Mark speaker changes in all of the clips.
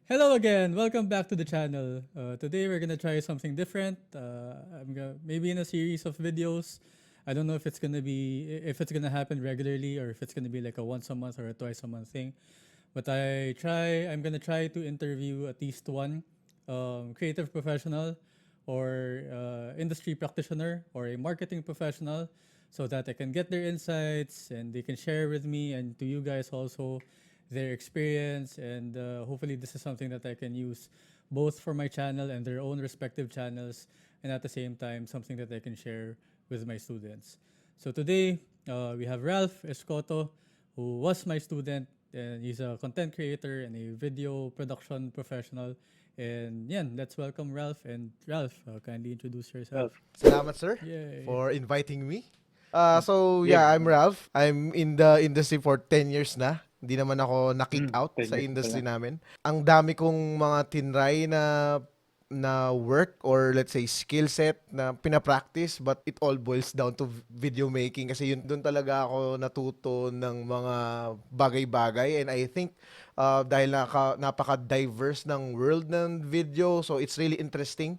Speaker 1: Hello again. Welcome back to the channel. Today we're gonna try something different. Maybe in a series of videos. I don't know if it's gonna happen regularly or if it's gonna be like a once a month or a twice a month thing. But I'm gonna try to interview at least one creative professional or industry practitioner or a marketing professional so that I can get their insights and they can share with me and to you guys also their experience. And hopefully, this is something that I can use both for my channel and their own respective channels, and at the same time, something that I can share with my students. So today, we have Ralph Escoto, who was my student, and he's a content creator and a video production professional. And yeah, let's welcome Ralph. And Ralph, kindly introduce yourself.
Speaker 2: Well, Salamat, sir,
Speaker 1: Yay.
Speaker 2: for inviting me. So
Speaker 1: Yeah.
Speaker 2: yeah,
Speaker 3: Yeah,
Speaker 2: I'm Ralph. I'm in the industry for 10 years na. Hindi naman ako na-kick out
Speaker 3: 10
Speaker 2: sa
Speaker 3: years na pala.
Speaker 2: industry namin. Ang dami kong mga tinry na work or let's say skill set na pinapractice, but it all boils down to video making kasi yun doon talaga ako natuto ng mga bagay-bagay, and I think dahil napaka-diverse ng world ng video, so it's really interesting.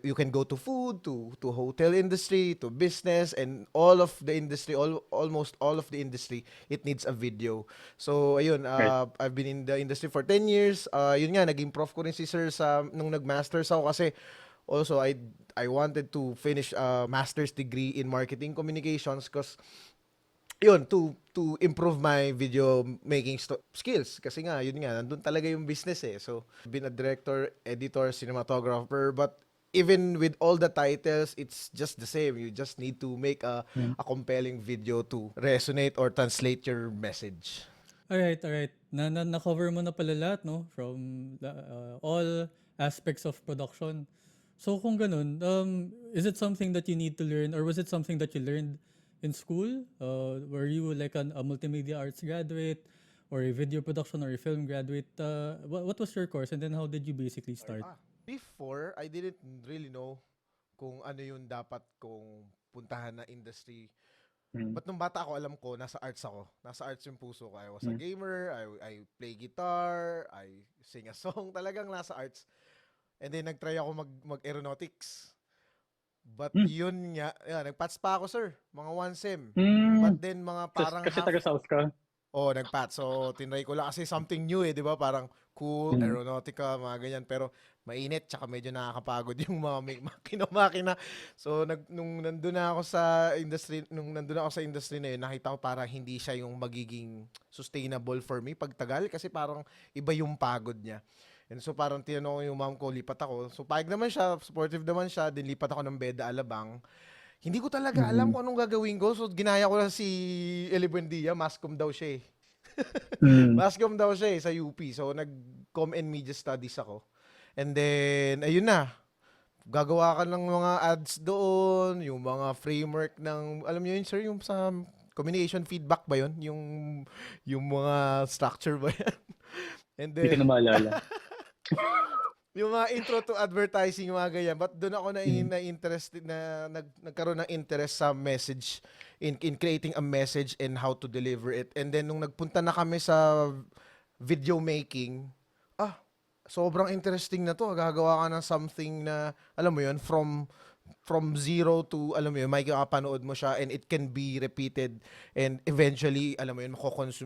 Speaker 2: You can go to food, to hotel industry, to business, and all of the industry, almost all of the industry, it needs a video. So ayun,
Speaker 3: Right.
Speaker 2: I've been in the industry for 10 years. Yun nga, naging prof ko rin si sir sa nung nag-masters ako kasi also I wanted to finish a master's degree in marketing communications because yun, to improve my video making skills kasi nga yun nga nandun talaga yung business eh. So been a director, editor, cinematographer, but even with all the titles, it's just the same. You just need to make
Speaker 3: Mm.
Speaker 2: a compelling video to resonate or translate your message.
Speaker 1: Alright, alright. Na-cover mo na pala lahat, no? From all aspects of production. So kung ganun, is it something that you need to learn or was it something that you learned in school? Were you like a multimedia arts graduate or a video production or a film graduate? What was your course and then how did you basically start?
Speaker 2: Before, I didn't really know kung ano yung dapat kong puntahan na industry.
Speaker 3: Mm.
Speaker 2: But nung bata ako, alam ko, nasa arts ako. Nasa arts yung puso ko. I was a
Speaker 3: Mm.
Speaker 2: gamer, I play guitar, I sing a song. Talagang nasa arts. And then nagtry ako mag-aeronautics. But
Speaker 3: Mm.
Speaker 2: yun nga, nagpats pa ako, sir. Mga one sem.
Speaker 3: Mm.
Speaker 2: But then mga parang
Speaker 3: Kasi
Speaker 2: half,
Speaker 3: taga-South ka?
Speaker 2: nagpats. So, tinry ko lang kasi something new eh, di ba? Parang cool,
Speaker 3: Mm.
Speaker 2: aeronautica, mga ganyan. Pero mainit, tsaka medyo nakakapagod yung mga makina-makina. So, nung nandun ako sa industry na yun, nakita ko parang hindi siya yung magiging sustainable for me pagtagal kasi parang iba yung pagod niya. And so parang tinanong ko yung mom ko, lipat ako. So payag naman siya, supportive naman siya, din lipat ako ng Beda Alabang. Hindi ko talaga alam
Speaker 3: Mm.
Speaker 2: kung anong gagawin ko. So ginaya ko lang si Eli Buendia, Mascom daw siya eh.
Speaker 3: Mm.
Speaker 2: Mascom daw siya eh sa UP. So nag-com and media studies ako. And then, ayun na. Gagawa ka ng mga ads doon, yung mga framework ng, alam niyo yun sir, yung sa communication feedback ba yun? Yung mga structure ba yan? And
Speaker 3: Hindi ko
Speaker 2: then,
Speaker 3: na maalala.
Speaker 2: yung mga intro to advertising, yung mga ganyan. But doon ako
Speaker 3: Mm.
Speaker 2: interested nagkaroon ng interest sa message, in creating a message and how to deliver it. And then nung nagpunta na kami sa video making, sobrang interesting na to. Gagawa ka ng something na, alam mo yun, from zero to, alam mo yun, may kapanood mo siya and it can be repeated and eventually, alam mo yun,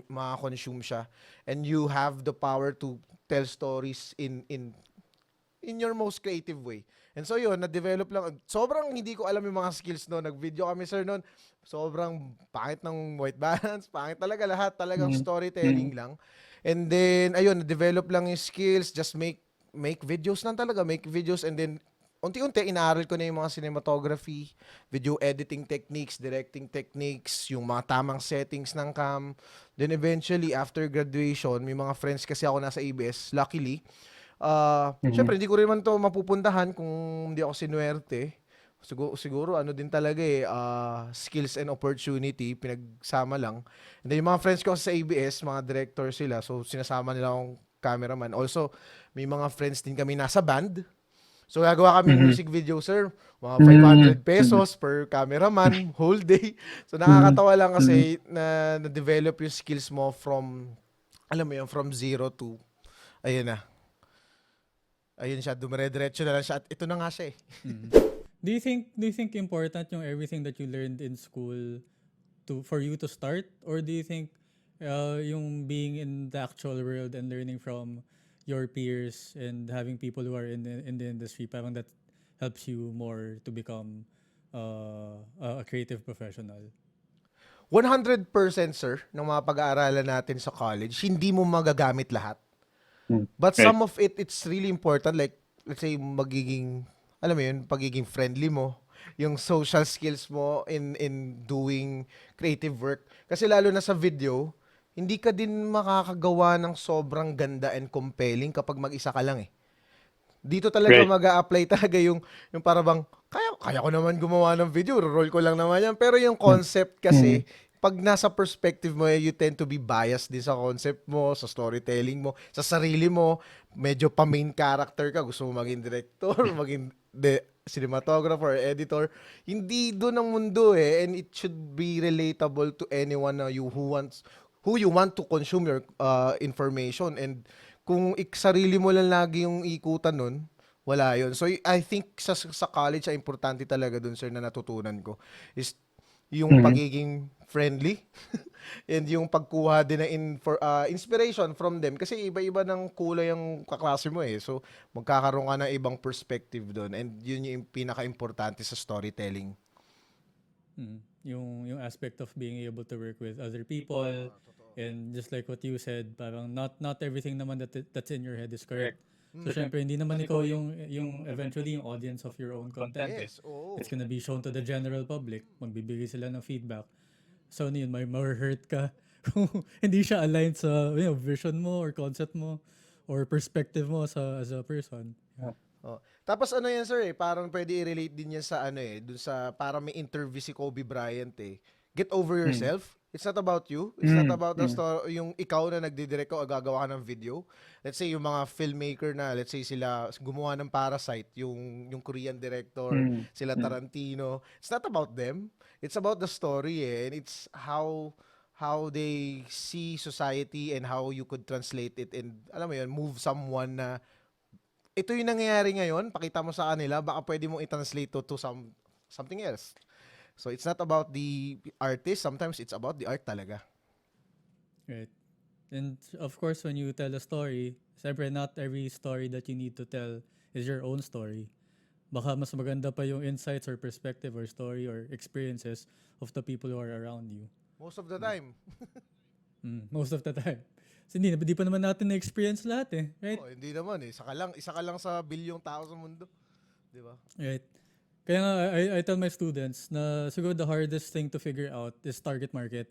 Speaker 2: makakonsume siya. And you have the power to tell stories in your most creative way. And so yun, na-develop lang. Sobrang hindi ko alam yung mga skills noon. Nag-video kami sir noon. Sobrang pangit ng white balance. Pangit talaga lahat. Talagang
Speaker 3: Mm.
Speaker 2: storytelling
Speaker 3: Mm.
Speaker 2: lang. And then, ayun, na-develop lang yung skills. Just make videos lang talaga. Make videos and then unti-unti, inaaral ko na yung mga cinematography, video editing techniques, directing techniques, yung mga tamang settings ng cam. Then eventually, after graduation, may mga friends kasi ako nasa ABS, luckily,
Speaker 3: Mm.
Speaker 2: syempre, hindi ko rin man to mapupuntahan kung hindi ako sinuwerte. Siguro ano din talaga eh, skills and opportunity, pinagsama lang. And then yung mga friends ko sa ABS, mga director sila, so sinasama nila akong cameraman. Also, may mga friends din kami nasa band. So gagawa kaming
Speaker 3: Mm.
Speaker 2: music video, sir. Mga
Speaker 3: Mm.
Speaker 2: 500
Speaker 3: Mm.
Speaker 2: pesos per cameraman, whole day. So
Speaker 3: Mm.
Speaker 2: nakakatawa lang
Speaker 3: Mm.
Speaker 2: kasi na-develop yung skills mo from, alam mo yun, from zero to, ayun na, ayun siya, dumire-diretso na lang siya at ito na nga siya eh.
Speaker 1: Mm. Do you think important yung everything that you learned in school for you to start, or do you think yung being in the actual world and learning from your peers and having people who are in the industry, parang that helps you more to become a creative professional?
Speaker 2: 100% sir, ng mga pag-aaralan natin sa college, hindi mo magagamit lahat.
Speaker 3: Mm.
Speaker 2: But
Speaker 3: Right.
Speaker 2: some of it, it's really important. Like, let's say, magiging, alam mo yun, pagiging friendly mo, yung social skills mo in doing creative work. Kasi lalo na sa video, hindi ka din makakagawa ng sobrang ganda and compelling kapag mag-isa ka lang eh. Dito talaga
Speaker 3: Right.
Speaker 2: mag-a-apply talaga yung para bang, kaya ko naman gumawa ng video, roll ko lang naman yan. Pero yung concept kasi, pag nasa perspective mo, you tend to be biased din sa concept mo, sa storytelling mo, sa sarili mo, medyo pa main character ka, gusto mo maging director, maging cinematographer, editor. Hindi doon ang mundo eh, and it should be relatable to anyone na who you want to consume your information. And kung sarili mo lang lagi yung ikutan nun, wala yun. So I think sa college, ay importante talaga dun sir na natutunan ko is yung pagiging friendly and yung pagkuha din ng inspiration from them kasi iba-iba ng kulay yung kaklase mo eh. So magkakaroon ka ng ibang perspective doon and yun yung pinaka-importante sa storytelling.
Speaker 1: Yung aspect of being able to work with other people, and just like what you said, parang not everything naman that's in your head is correct. So syempre hindi naman ikaw yung eventually yung audience of your own content.
Speaker 2: Yes, oo.
Speaker 1: It's gonna be shown to the general public. Magbibigay sila ng feedback. So ano yun, may hurt ka kung hindi siya aligned sa vision mo or concept mo or perspective mo as a person. Yeah.
Speaker 2: Oh. Tapos ano yan sir eh, parang pwede i-relate din yan sa ano eh, dun sa parang may interview si Kobe Bryant eh. Get over yourself. It's not about you. It's not about the story, yung ikaw na nagdidirect o gagawa ka ng video. Let's say yung mga filmmaker na, let's say sila gumawa ng Parasite, yung Korean director, sila Tarantino. It's not about them. It's about the story eh. And it's how they see society and how you could translate it and alam mo yun, move someone na ito yung nangyayari ngayon, pakita mo sa kanila, baka pwede mong i-translate to something else. So it's not about the artist, sometimes it's about the art talaga.
Speaker 1: Right. And of course, when you tell a story, siyempre not every story that you need to tell is your own story. Baka mas maganda pa yung insights or perspective or story or experiences of the people who are around you.
Speaker 2: Most of the time.
Speaker 1: Most of the time. Kasi hindi pa naman natin na-experience lahat eh. Right?
Speaker 2: Oh, hindi naman eh. Isa ka lang sa bilyong tao sa mundo. Di ba?
Speaker 1: Right. Kaya nga, I tell my students na siguro the hardest thing to figure out is target market.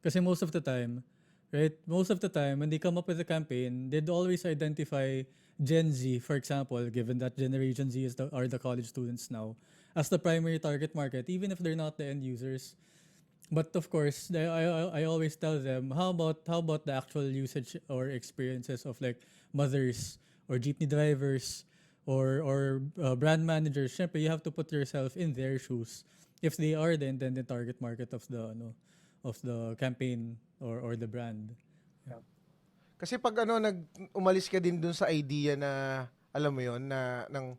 Speaker 1: Kasi most of the time, when they come up with a campaign, they'd always identify Gen Z, for example, given that Generation Z are the college students now, as the primary target market, even if they're not the end users. But of course, I always tell them, how about the actual usage or experiences of like mothers or jeepney drivers or brand managers? Syempre, you have to put yourself in their shoes. If they are the intended target market of the campaign or the brand.
Speaker 2: Kasi pag umalis ka din dun sa idea na, alam mo yon na ng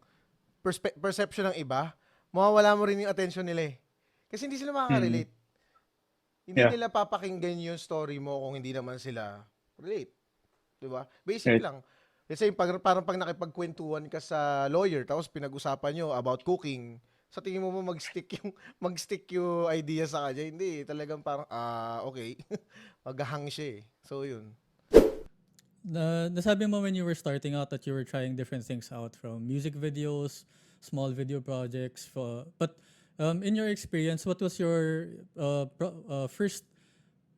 Speaker 2: perception ng iba, mawawala mo rin yung attention nila eh. Kasi hindi sila makaka-relate. Hindi nila papakinggan yung story mo kung hindi naman sila relate. Diba? Basic lang. Let's say, parang pag nakipagkwentuhan ka sa lawyer, tapos pinag-usapan nyo about cooking, sa tingin mo mag-stick yung idea sa kanya. Hindi, talagang parang, okay. Maghahang siya eh. So, yun.
Speaker 1: Nasabi mo when you were starting out that you were trying different things out, from music videos, small video projects, but in your experience, what was your first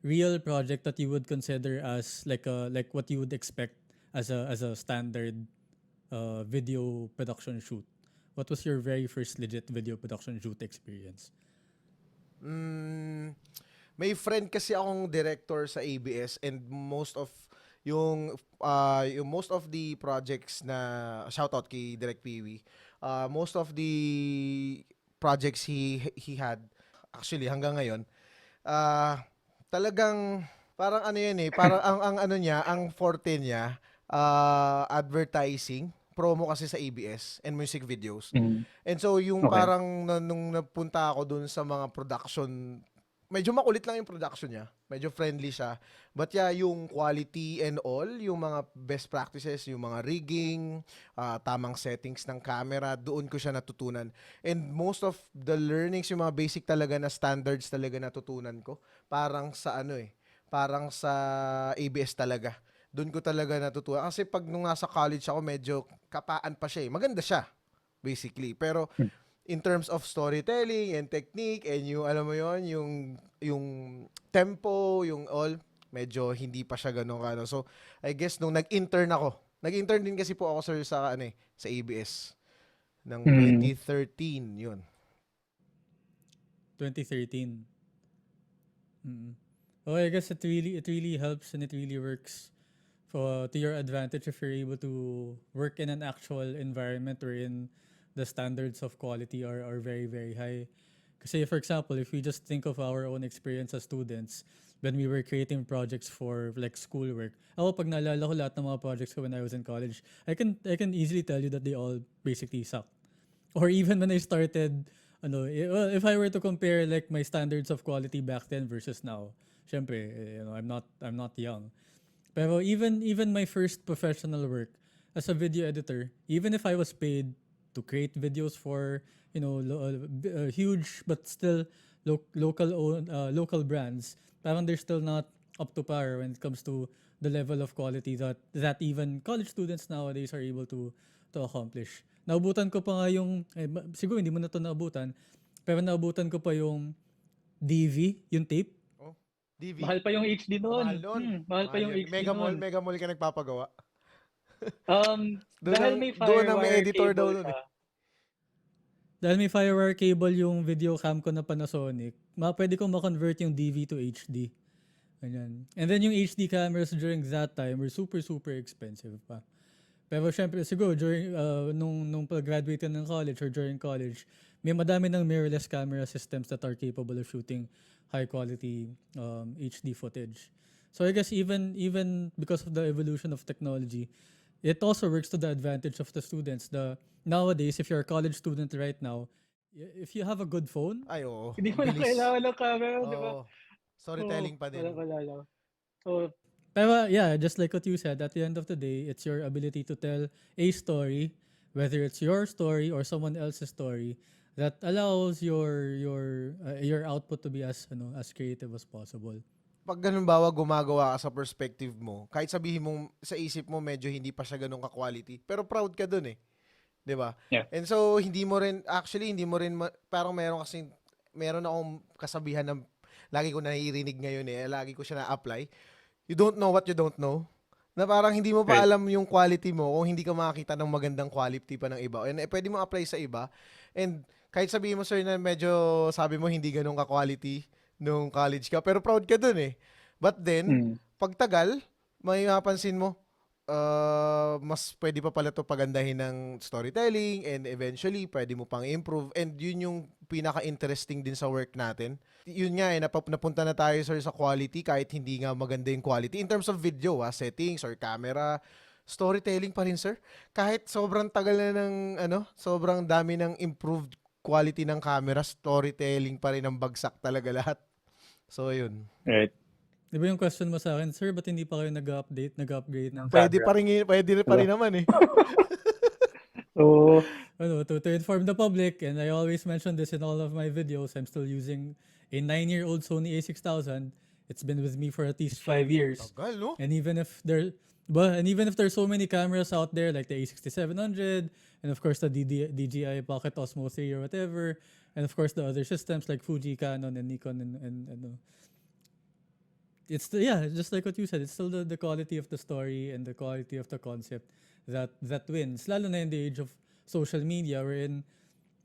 Speaker 1: real project that you would consider as like what you would expect as a standard video production shoot? What was your very first legit video production shoot experience?
Speaker 2: May friend kasi akong director sa ABS and most of yung most of the projects na shoutout kay Direk Piwi, most of the projects he had actually hanggang ngayon talagang parang ano yan eh, parang ang ano niya, ang forte niya advertising promo kasi sa ABS and music videos.
Speaker 3: Mm.
Speaker 2: And so yung
Speaker 3: Okay.
Speaker 2: parang nung napunta ako dun sa mga production, medyo makulit lang yung production niya. Medyo friendly siya. But yeah, yung quality and all, yung mga best practices, yung mga rigging, tamang settings ng camera, doon ko siya natutunan. And most of the learnings, yung mga basic talaga na standards talaga natutunan ko, parang sa parang sa ABS talaga. Doon ko talaga natutunan. Kasi pag nung nasa college ako, medyo kapaan pa siya eh. Maganda siya, basically. Pero in terms of storytelling and technique and yung alam mo yon yung tempo, yung all, medyo hindi pa siya ganun ano. So, I guess nung nag-intern ako. Nag-intern din kasi po ako sir sa sa ABS ng 2013, yun.
Speaker 1: 2013. Mm. Oh, I guess it really helps and it really works to your advantage if you're able to work in an actual environment wherein the standards of quality are very, very high. Kasi for example, if we just think of our own experience as students, when we were creating projects for like schoolwork, ako pag naalala ko lahat ng mga projects ko when I was in college, I can easily tell you that they all basically suck. Or even when I started, if I were to compare like my standards of quality back then versus now, syempre, I'm not young. Pero even my first professional work as a video editor, even if I was paid to create videos for huge but still local brands, parang they're still not up to par when it comes to the level of quality that even college students nowadays are able to accomplish. Naabutan ko pa nga yung siguro hindi mo na to naabutan, pero naabutan ko pa yung DV, yung tape.
Speaker 2: DV.
Speaker 3: Mahal pa yung HD noon.
Speaker 2: Mahal nun.
Speaker 3: Mahal pa yung
Speaker 2: yun.
Speaker 3: HD
Speaker 2: Mega Mall ka nagpapagawa.
Speaker 3: Dahil may
Speaker 2: doon ang may
Speaker 3: firewire
Speaker 2: editor daw
Speaker 3: cable
Speaker 2: nun
Speaker 3: siya.
Speaker 1: Dahil may firewire cable yung video cam ko na Panasonic, pwede kong ma-convert yung DV to HD. Ganyan. And then yung HD cameras during that time were super, super expensive pa. Pero syempre, siguro, nung pag-graduate ng college or during college, may madami ng mirrorless camera systems that are capable of shooting high-quality HD footage. So I guess even because of the evolution of technology, it also works to the advantage of the students. Nowadays, if you're a college student right now, if you have a good phone,
Speaker 2: Ay, oo.
Speaker 3: Hindi mo na
Speaker 2: Bilis.
Speaker 3: kailangan ng camera, di ba?
Speaker 2: Oo. Storytelling pa din.
Speaker 3: Wala. So,
Speaker 1: pero yeah, just like what you said, at the end of the day, it's your ability to tell a story, whether it's your story or someone else's story, that allows your output to be as creative as possible.
Speaker 2: Pag ganun bawa gumagawa ka sa perspective mo, kahit sabihin mo sa isip mo medyo hindi pa siya ganun ka-quality, pero proud ka dun eh. 'Di ba?
Speaker 3: Yeah.
Speaker 2: And so hindi mo rin parang meron akong kasabihan na lagi ko naririnig ngayon lagi ko siya na-apply. You don't know what you don't know. Na parang hindi mo pa
Speaker 3: Right.
Speaker 2: alam yung quality mo kung hindi ka makakita ng magandang quality pa ng iba. And pwede mo apply sa iba. And kahit sabihin mo sir na medyo sabi mo hindi ganun ka-quality nung college ka, pero proud ka dun eh. But then, pagtagal, may mapansin mo, mas pwede pa pala to pagandahin ng storytelling and eventually pwede mo pang improve and yun yung pinaka-interesting din sa work natin. Yun nga napunta na tayo sir sa quality kahit hindi nga maganda yung quality in terms of video, settings or camera, storytelling pa rin sir. Kahit sobrang tagal na ng sobrang dami ng improved quality ng camera, storytelling pa rin ang bagsak talaga lahat. So yun.
Speaker 3: right.
Speaker 1: Di ba yung question mo sa akin, sir, ba't hindi pa kayo nag-upgrade ng
Speaker 2: Pwede
Speaker 1: camera?
Speaker 2: pa rin naman eh.
Speaker 3: So,
Speaker 1: To inform the public, and I always mention this in all of my videos, I'm still using a 9-year-old Sony A6000. It's been with me for at least 5 years.
Speaker 2: Tagal, no?
Speaker 1: And even if there's so many cameras out there like the A6700 and of course the DJI Pocket Osmo 3 or whatever, and of course the other systems like Fuji, Canon, and Nikon and it's just like what you said, it's still the quality of the story and the quality of the concept that wins. Lalo na in the age of social media, wherein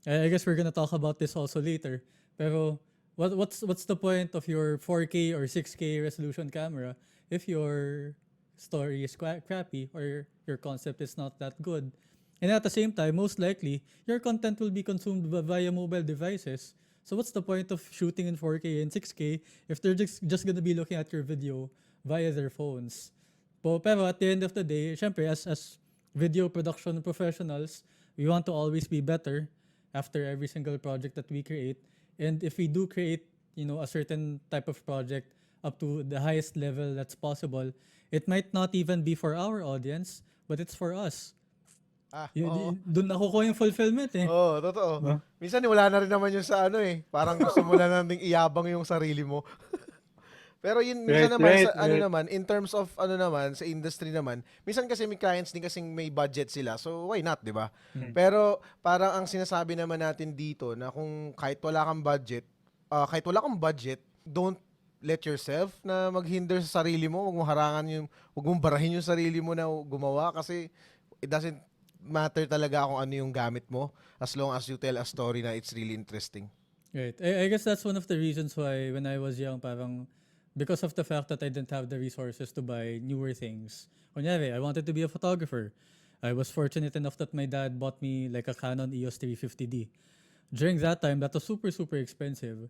Speaker 1: I guess we're gonna talk about this also later. Pero what's the point of your 4K or 6K resolution camera if your story is crappy or your concept is not that good? And at the same time, most likely, your content will be consumed via mobile devices. So what's the point of shooting in 4K and 6K if they're just gonna be looking at your video via their phones? Pero at the end of the day, syempre, as video production professionals, we want to always be better after every single project that we create. And if we do create, a certain type of project up to the highest level that's possible, it might not even be for our audience, but it's for us.
Speaker 2: Oo.
Speaker 1: Doon nakukuha yung fulfillment eh.
Speaker 2: Oo, totoo. Minsan wala na rin naman yung sa ano eh. Parang gusto mo na nang iyabang yung sarili mo. Pero yun, minsan
Speaker 3: Right,
Speaker 2: naman,
Speaker 3: right,
Speaker 2: sa, ano
Speaker 3: right.
Speaker 2: naman, in terms of, ano naman, sa industry naman, minsan kasi may clients din kasing may budget sila. So, why not, di ba? Pero, parang ang sinasabi naman natin dito, na kung kahit wala kang budget, don't let yourself na maghinder sa sarili mo. Huwag mong barahin yung sarili mo na gumawa kasi it doesn't matter talaga kung ano yung gamit mo as long as you tell a story na it's really interesting.
Speaker 1: Right. I guess that's one of the reasons why when I was young, parang because of the fact that I didn't have the resources to buy newer things. Kunyari, I wanted to be a photographer. I was fortunate enough that my dad bought me like a Canon EOS 350D. During that time, that was super, super expensive.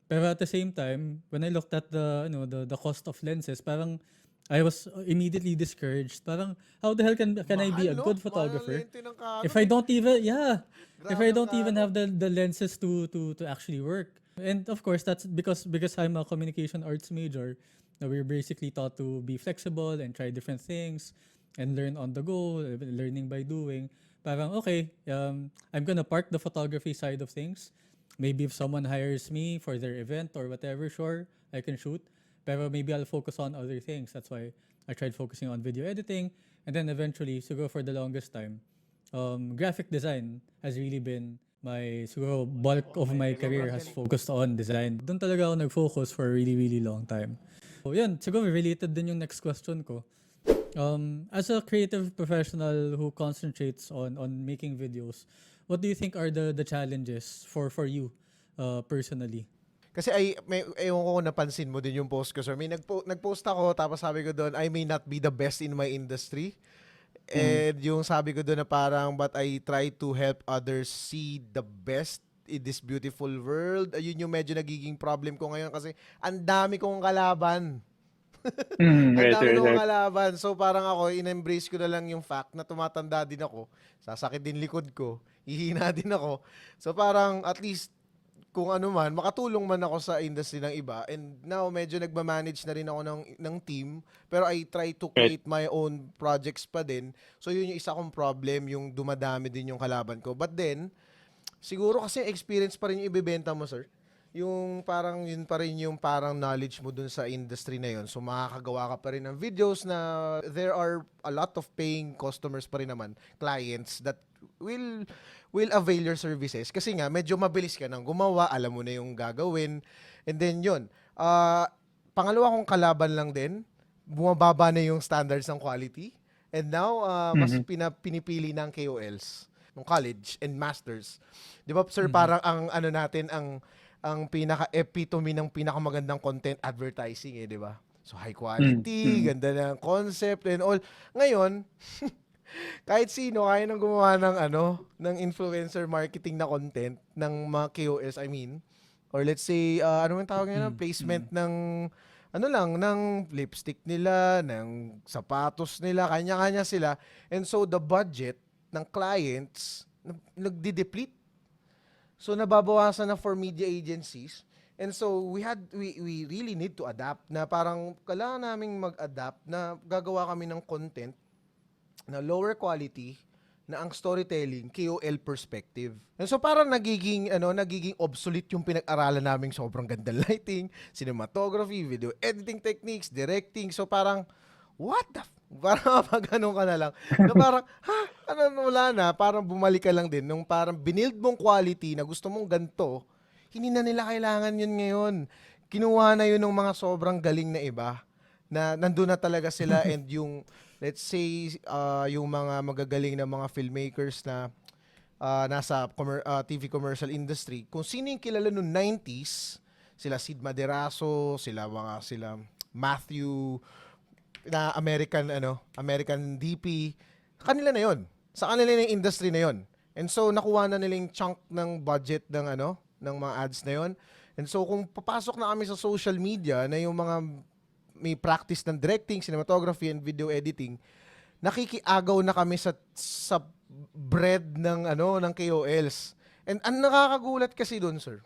Speaker 1: Pero at the same time, when I looked at the cost of lenses, parang I was immediately discouraged. Parang, how the hell can I be a
Speaker 2: Mahal, no?
Speaker 1: good
Speaker 2: Mahal
Speaker 1: photographer
Speaker 2: lente ng Canon
Speaker 1: if I
Speaker 2: eh.
Speaker 1: don't even, if
Speaker 2: Grabe
Speaker 1: I
Speaker 2: ang
Speaker 1: don't even
Speaker 2: Canon.
Speaker 1: have the lenses to actually work. And of course, that's because I'm a communication arts major. We're basically taught to be flexible and try different things and learn on the go, learning by doing. Parang, okay, I'm gonna park the photography side of things. Maybe if someone hires me for their event or whatever, sure, I can shoot. Pero maybe I'll focus on other things. That's why I tried focusing on video editing. And then eventually, siguro for the longest time, graphic design has really been siguro bulk of my career has focused on design. Doon talaga ako nag-focus for a really, really long time. So yan, siguro related din yung next question ko. As a creative professional who concentrates on making videos, what do you think are the challenges for you personally?
Speaker 2: Kasi ewan ko kung napansin mo din yung post ko, sir. May nagpost ako, tapos sabi ko doon, I may not be the best in my industry. And yung sabi ko doon na parang, but I try to help others see the best in this beautiful world. Ayun yung medyo nagiging problem ko ngayon kasi ang dami kong kalaban. Ang
Speaker 3: Right,
Speaker 2: dami
Speaker 3: right,
Speaker 2: kong
Speaker 3: right.
Speaker 2: kalaban. So parang ako, in-embrace ko na lang yung fact na tumatanda din ako. Sasakit din likod ko. Hihina din ako. So parang at least kung ano man, makatulong man ako sa industry ng iba. And now, medyo nagmamanage na rin ako ng team. Pero I try to create my own projects pa din. So yun yung isa kong problem, yung dumadami din yung kalaban ko. But then, siguro kasi experience pa rin yung ibebenta mo, sir. Yung parang, yun pa rin yung parang knowledge mo dun sa industry na yun. So makakagawa ka pa rin ng videos na there are a lot of paying customers pa rin naman, clients that will avail your services kasi nga medyo mabilis ka nang gumawa, alam mo na yung gagawin. And then yun. Pangalawa kong kalaban lang din, bumababa na yung standards ng quality. And now mas pinipili ng KOLs ng college and masters. 'Di ba sir, parang ang ano natin ang pinaka epitome ng pinakamagandang content advertising 'di ba? So high quality, ganda ng concept and all. Ngayon, kahit sino kaya nang gumawa ng influencer marketing na content ng mga KOS, I mean, or let's say ano man tawag nila, placement ng ng lipstick nila, ng sapatos nila, kanya-kanya sila. And so the budget ng clients nagdi-deplete. So nababawasan na for media agencies. And so we really need to adapt na parang kailangan naming mag-adapt na gagawa kami ng content na lower quality na ang storytelling KOL perspective. And so parang nagiging obsolete yung pinag-aralan naming sobrang ganda lighting, cinematography, video editing techniques, directing. So parang parang ganun ka na lang. Na parang wala na, parang bumalik ka lang din nung parang binild mong quality na gusto mong ganto, hindi na nila kailangan yun ngayon. Kinuha na yun ng mga sobrang galing na iba na nandun na talaga sila and yung let's say yung mga magagaling na mga filmmakers na nasa TV commercial industry, kung sino yung kilala noong 90s, sila Sid Maderaso, sila Matthew na American DP, kanila na yon. Sa kanila na yung industry na yon. And so nakuha na nila yung chunk ng budget ng ng mga ads na yon. And so kung papasok na kami sa social media na yung mga may practice ng directing, cinematography, and video editing, nakikiagaw na kami sa bread ng ng KOLs. And ang nakakagulat kasi doon, sir.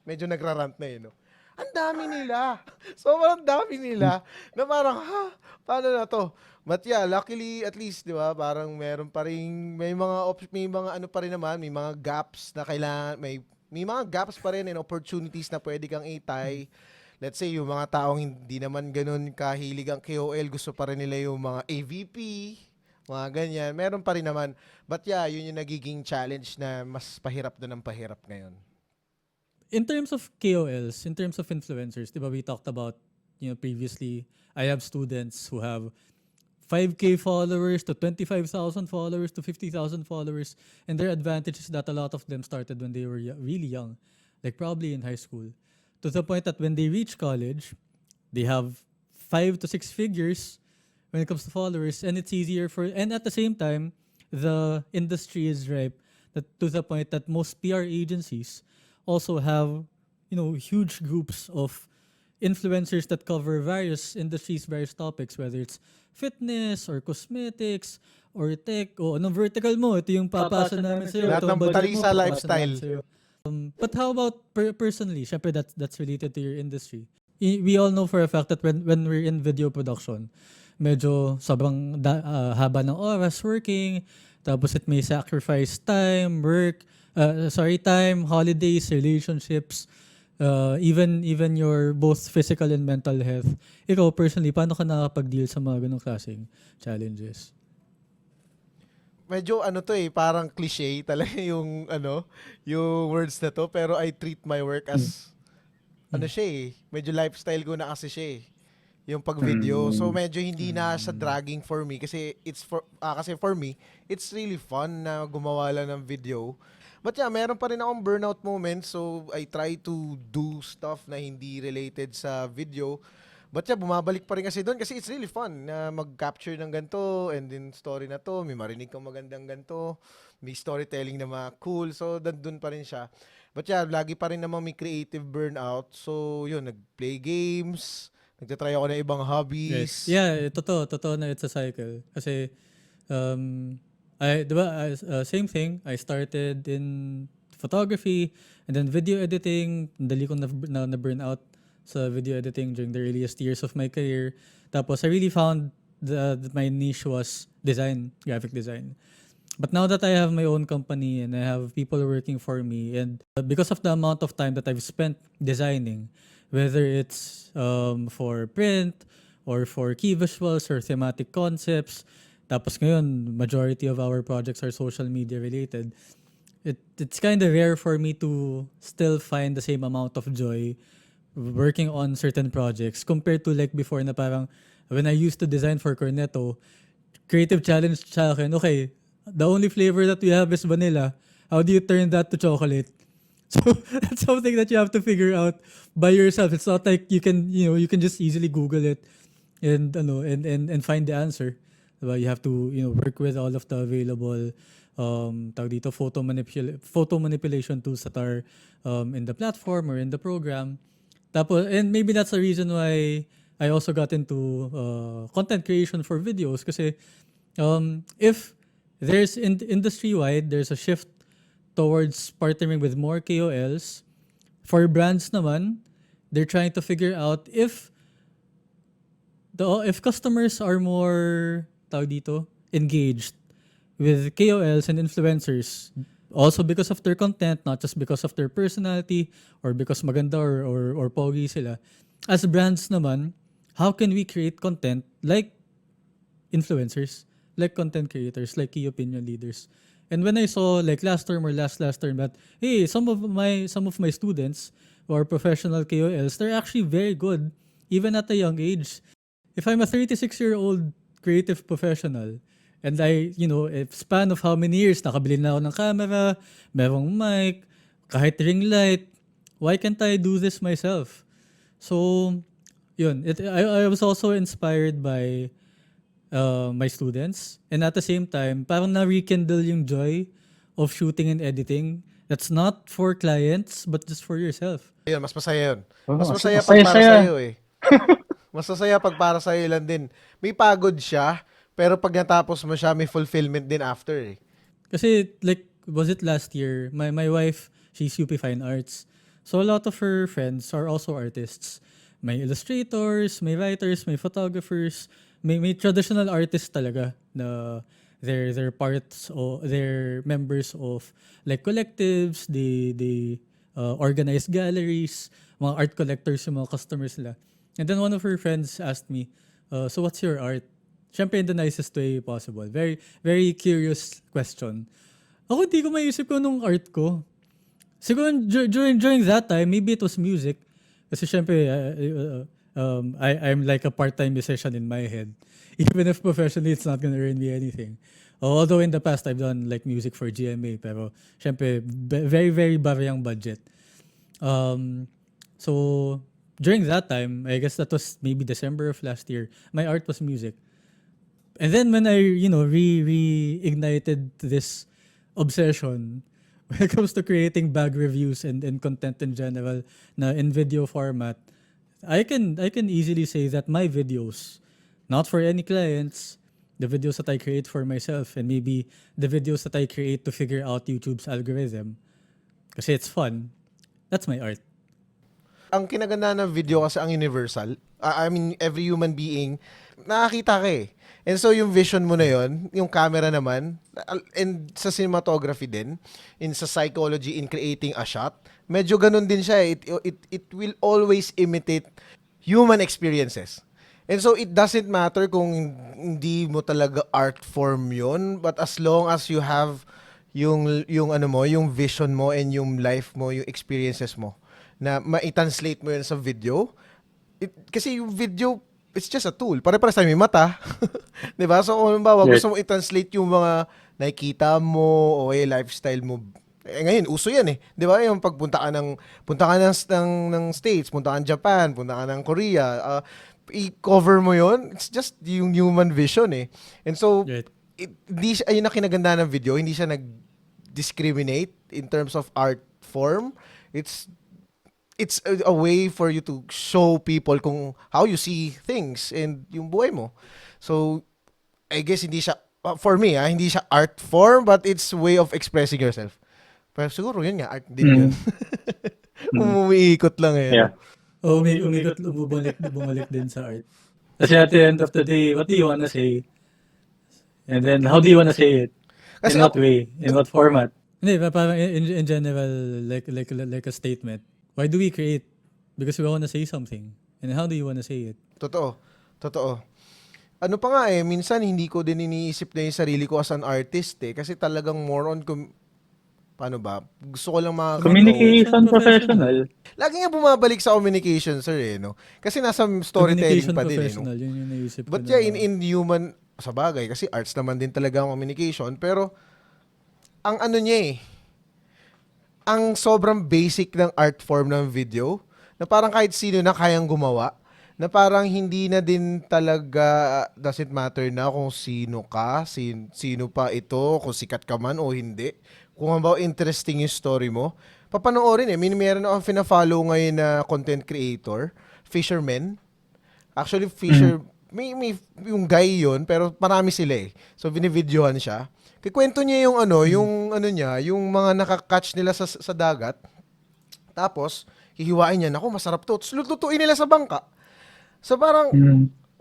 Speaker 2: Medyo nagrarant na no. Ang dami nila. Sobrang dami nila na parang, paano na to? But yeah, luckily at least, 'di ba? Parang meron pa rin may mga ano pa rin naman, may mga gaps na kailangan may mga gaps pa rin and opportunities na pwede kang itay. Let's say yung mga taong hindi naman ganun kahilig ang KOL, gusto pa rin nila yung mga AVP, mga ganyan. Meron pa rin naman. But yeah, yun yung nagiging challenge na mas pahirap na ng pahirap ngayon.
Speaker 1: In terms of KOLs, in terms of influencers, diba we talked about, previously, I have students who have 5K followers to 25,000 followers to 50,000 followers. And their advantage is that a lot of them started when they were really young, like probably in high school. To the point that when they reach college, they have 5 to 6 figures when it comes to followers, and it's easier and at the same time, the industry is ripe to the point that most PR agencies also have, huge groups of influencers that cover various industries, various topics, whether it's fitness or cosmetics or tech o anong vertical mo, ito yung papasa namin sa'yo.
Speaker 2: Lahat
Speaker 1: ito ang
Speaker 2: ng
Speaker 1: budget
Speaker 2: Talisa
Speaker 1: mo, papasa
Speaker 2: lifestyle.
Speaker 1: namin sa'yo. But how about personally? Syempre that's related to your industry. We all know for a fact that when we're in video production, medyo sobrang haba ng oras working, tapos it may sacrifice time, time, holidays, relationships, even your both physical and mental health. Ikaw personally, paano ka nakakapag-deal sa mga ganong klaseng challenges?
Speaker 2: Medyo parang cliche talaga yung words na to, pero I treat my work as medyo lifestyle ko na kasi siya yung pag-video. So medyo hindi na siya dragging for me kasi kasi for me, it's really fun na gumawa lang ng video. But yeah, meron pa rin akong burnout moments, so I try to do stuff na hindi related sa video. But yeah, bumabalik pa rin kasi doon kasi it's really fun na mag-capture ng ganito and then story na to, may marinig kang magandang ganito, may storytelling na mga cool, so doon pa rin siya. But yeah, lagi pa rin namang may creative burnout. So yun, nag-play games, nagtatry ako ng ibang hobbies.
Speaker 1: Right. Yeah, totoo na it's a cycle. Kasi, same thing, I started in photography and then video editing, dali ko na burn out sa video editing during the earliest years of my career. Tapos I really found that my niche was design, graphic design. But now that I have my own company and I have people working for me, and because of the amount of time that I've spent designing, whether it's for print or for key visuals or thematic concepts, tapos ngayon, majority of our projects are social media related, it's kind of rare for me to still find the same amount of joy working on certain projects compared to like before na parang when I used to design for Cornetto, creative challenge sa akin, okay, the only flavor that we have is vanilla. How do you turn that to chocolate? So that's something that you have to figure out by yourself. It's not like you can just easily Google it and find the answer. Diba? You have to work with all of the available photo manipulation tools that are in the platform or in the program. Tapos, and maybe that's the reason why I also got into content creation for videos kasi if there's industry-wide, there's a shift towards partnering with more KOLs. For brands naman, they're trying to figure out if customers are more engaged with KOLs and influencers, also because of their content, not just because of their personality or because maganda or pogi sila. As brands naman, how can we create content like influencers, like content creators, like key opinion leaders? And when I saw like last term that hey, some of my students who are professional KOLs, they're actually very good even at a young age. If I'm a 36-year-old creative professional, and a span of how many years, nakabili na ako ng camera, merong mic, kahit ring light, why can't I do this myself? So, yun. I was also inspired by my students. And at the same time, parang na-rekindle yung joy of shooting and editing. That's not for clients, but just for yourself.
Speaker 2: Ayun, mas masaya yun. Mas
Speaker 3: Oo,
Speaker 2: masaya pag
Speaker 3: masaya
Speaker 2: para
Speaker 3: siya.
Speaker 2: sa'yo eh. Mas masaya pag para sa'yo lang din. May pagod siya, Pero pag natapos mo siya, may fulfillment din after eh.
Speaker 1: Kasi like, was it last year? My wife, she's UP Fine Arts. So a lot of her friends are also artists. May illustrators, may writers, may photographers, may traditional artists talaga na they're parts or they're members of like collectives, they organize galleries, mga art collectors yung mga customers nila. And then one of her friends asked me, so what's your art? Siyempre in the nicest way possible. Very, very curious question. Ako hindi ko maisip ko nung art ko. Siguro during that time, maybe it was music. Kasi syempre, I'm like a part-time musician in my head. Even if professionally, it's not gonna earn me anything. Although in the past, I've done like music for GMA. Pero syempre, very, very barayang budget. So, during that time, I guess that was maybe December of last year, my art was music. And then when I, reignited this obsession when it comes to creating bag reviews and content in general na in video format, I can easily say that my videos, not for any clients, the videos that I create for myself and maybe the videos that I create to figure out YouTube's algorithm, kasi it's fun, that's my art.
Speaker 2: Ang kinaganda ng video kasi ang universal. I mean, every human being, nakakita ka eh. And so yung vision mo na yon, yung camera naman, and sa cinematography din, in sa psychology in creating a shot, medyo ganun din siya. It will always imitate human experiences. And so it doesn't matter kung hindi mo talaga art form yon, but as long as you have yung ano mo, yung vision mo and yung life mo, yung experiences mo, na ma-translate mo yun sa video. Kasi yung video, it's just a tool. Pare-pare sa may mata. 'Di ba? So kung halimbawa, gusto mo i-translate yung mga nakikita mo o lifestyle mo. Ngayon, uso yan eh. 'Di ba? Yung punta ka ng States, punta ka ng Japan, punta ka ng Korea, i-cover mo yon. It's just yung human vision eh. And so,
Speaker 1: Right.
Speaker 2: hindi siya, ayun ang kinaganda ng video, hindi siya nag-discriminate in terms of art form. It's a way for you to show people kung how you see things and yung buhay mo. So, I guess hindi siya, for me, hindi siya art form, but it's way of expressing yourself. Pero siguro yun nga, art din yun. Umiikot lang eh.
Speaker 3: Yeah.
Speaker 1: Oh, may umikot, bumalik din sa art. Kasi at the end of the day, what do you wanna say? And then, how do you wanna say it?
Speaker 2: Kasi
Speaker 1: In what way? In what format? Hindi, parang in general, like a statement. Why do we create? Because we wanna say something. And how do you wanna say it?
Speaker 2: Totoo. Ano pa nga eh, minsan hindi ko din iniisip na yung sarili ko as an artist eh. Kasi talagang more on, paano ba? Gusto ko lang
Speaker 3: Communication professional.
Speaker 2: Lagi nga bumabalik sa communication, sir eh, no? Kasi nasa storytelling
Speaker 1: Communication
Speaker 2: pa din eh, no?
Speaker 1: professional, yun yung naisip ko
Speaker 2: But
Speaker 1: na-
Speaker 2: yeah, in human, sa bagay, kasi arts naman din talaga ang communication, pero ang ano niya eh, ang sobrang basic ng art form ng video, na parang kahit sino na kayang gumawa, na parang hindi na din talaga, doesn't matter na kung sino ka, sino pa ito, kung sikat ka man o hindi. Kung halimbawa interesting yung story mo, papanoorin eh. Meron akong fina-follow ngayon na content creator, Fisherman. Actually, may yung guy yun, pero marami sila eh. So, binivideohan siya. Kikwento niya yung yung mga nakakatch nila sa dagat. Tapos, hihiwain niya, naku, masarap to. Tapos, lututuin nila sa bangka. So, parang,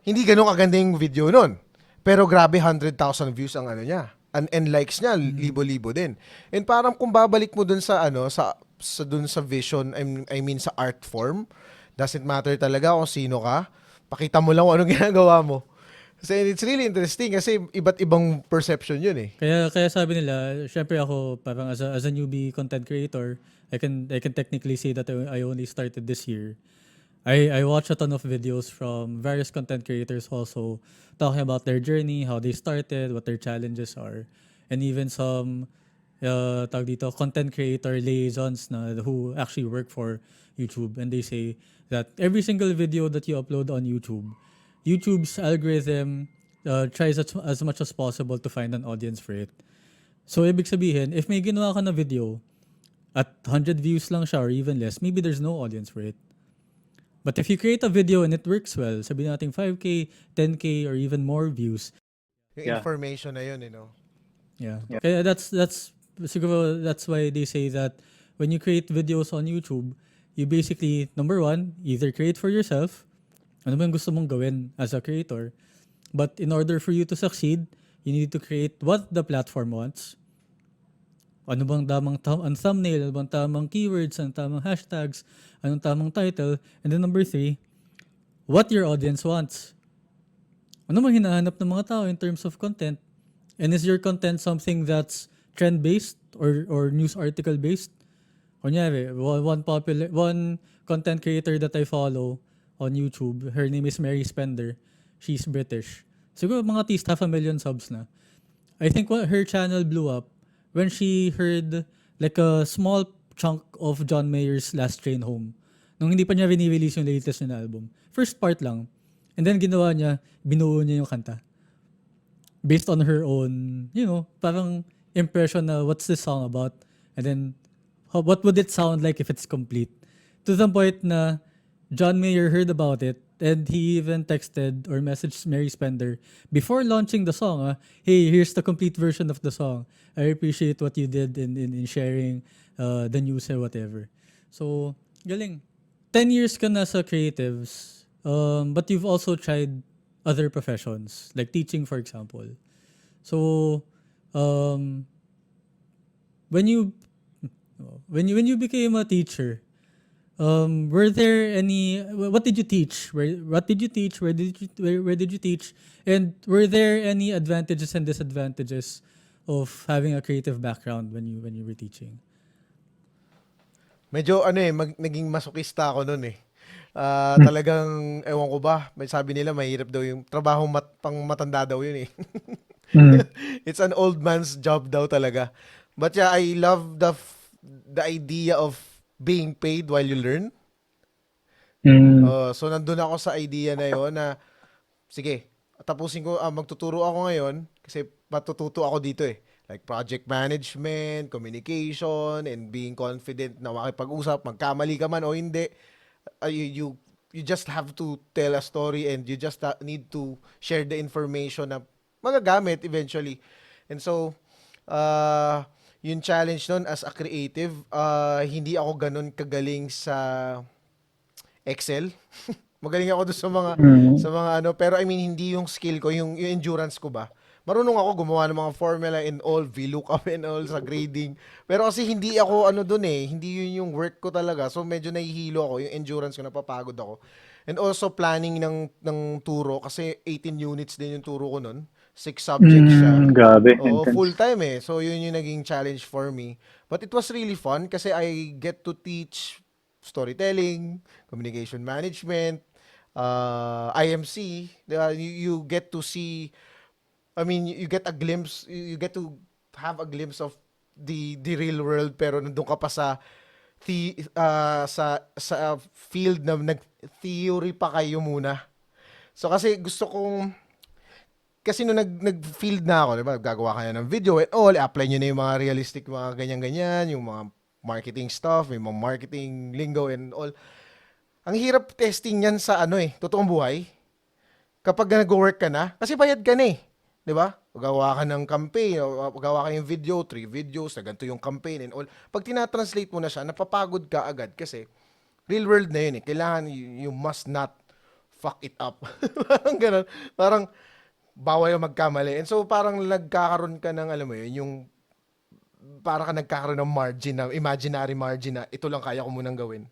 Speaker 2: hindi ganun kaganda yung video nun. Pero grabe, 100,000 views ang ano niya. And likes niya, libo-libo din. And parang kung babalik mo dun sa dun sa vision, I mean sa art form, doesn't matter talaga kung sino ka. Pakita mo lang kung anong ginagawa mo. So it's really interesting kasi iba't ibang perception yun eh.
Speaker 1: Kaya sabi nila, syempre ako parang as a newbie content creator, I can technically say that I only started this year. I watch a ton of videos from various content creators also talking about their journey, how they started, what their challenges are, and even some tawag dito, content creator liaisons na who actually work for YouTube, and they say that every single video that you upload on YouTube's algorithm tries as much as possible to find an audience for it. So, ibig sabihin, if may ginawa ka na video at 100 views lang siya or even less, maybe there's no audience for it. But if you create a video and it works well, sabihin natin 5K, 10K, or even more views,
Speaker 2: Yung
Speaker 3: Yeah.
Speaker 2: information na yun,
Speaker 1: Yeah.
Speaker 3: Yeah.
Speaker 1: Kaya siguro that's why they say that when you create videos on YouTube, you basically, number one, either create for yourself, ano ba yung gusto mong gawin as a creator. But in order for you to succeed, you need to create what the platform wants. Ano bang ang thumbnail, ano bang tamang keywords, anong tamang hashtags, anong tamang title. And then number three, what your audience wants. Ano bang hinahanap ng mga tao in terms of content? And is your content something that's trend-based or news article-based? Kunyari, one content creator that I follow on YouTube, her name is Mary Spender. She's British. Siguro mga at least 500,000 subs na. I think her channel blew up when she heard like a small chunk of John Mayer's Last Train Home. Nung hindi pa niya re-release yung latest na album. First part lang. And then binuo niya yung kanta. Based on her own, parang impression na what's this song about? And then, what would it sound like if it's complete? To the point na John Mayer heard about it and he even texted or messaged Mary Spender before launching the song, hey, here's the complete version of the song. I appreciate what you did in sharing the news or whatever. So, galing. 10 years ka na sa creatives, but you've also tried other professions, like teaching, for example. So, when you became a teacher, were there any? What did you teach? What did you teach? Where did you teach? And were there any advantages and disadvantages of having a creative background when you were teaching?
Speaker 2: Medyo naging masokista ako noon eh. Talagang, ewan ko ba, may sabi nila mahirap daw yung trabaho pang matanda daw yun eh. It's an old man's job daw talaga. But yeah, I love the idea of being paid while you learn. So nandun ako sa idea na yon na, sige, tapusin ko, magtuturo ako ngayon kasi matututo ako dito eh. Like project management, communication, and being confident na makipag-usap, magkamali ka man o hindi. You just have to tell a story and you just need to share the information na magagamit eventually. And so, yung challenge nun as a creative, hindi ako ganun kagaling sa Excel. Magaling ako doon sa mga pero I mean hindi yung skill ko, yung endurance ko ba. Marunong ako gumawa ng mga formula and all, VLOOKUP and all sa grading. Pero kasi hindi ako doon eh, hindi yun yung work ko talaga. So medyo nahihilo ako, yung endurance ko, napapagod ako. And also planning ng turo kasi 18 units din yung turo ko nun. 6 subjects siya.
Speaker 3: Grabe.
Speaker 2: Oo,
Speaker 3: Intense.
Speaker 2: full time eh. So yun yung naging challenge for me. But it was really fun kasi I get to teach storytelling, communication management, IMC. You get to see, I mean, you get a glimpse, you get to have a glimpse of the real world pero nandun ka pa sa sa field na nag-theory pa kayo muna. So kasi gusto kong kasi nung nag-field na ako, di ba, gagawa ka na ng video and all, apply nyo na yung mga realistic, mga ganyan-ganyan, yung mga marketing stuff, yung mga marketing lingo and all. Ang hirap testing yan sa totoong buhay. Kapag nag-work ka na, kasi bayad ka na eh. Di ba? Gawa ka ng campaign, gawa ka ng video, 3 videos, na ganito yung campaign and all. Pag tinatranslate mo na siya, napapagod ka agad kasi real world na yun eh. Kailangan you must not fuck it up. Parang ganun. Parang bawal yung magkamali. And so parang nagkakaroon ka ng, alam mo yun, yung parang ka nagkakaroon ng margin, na imaginary margin na ito lang kaya ko munang gawin.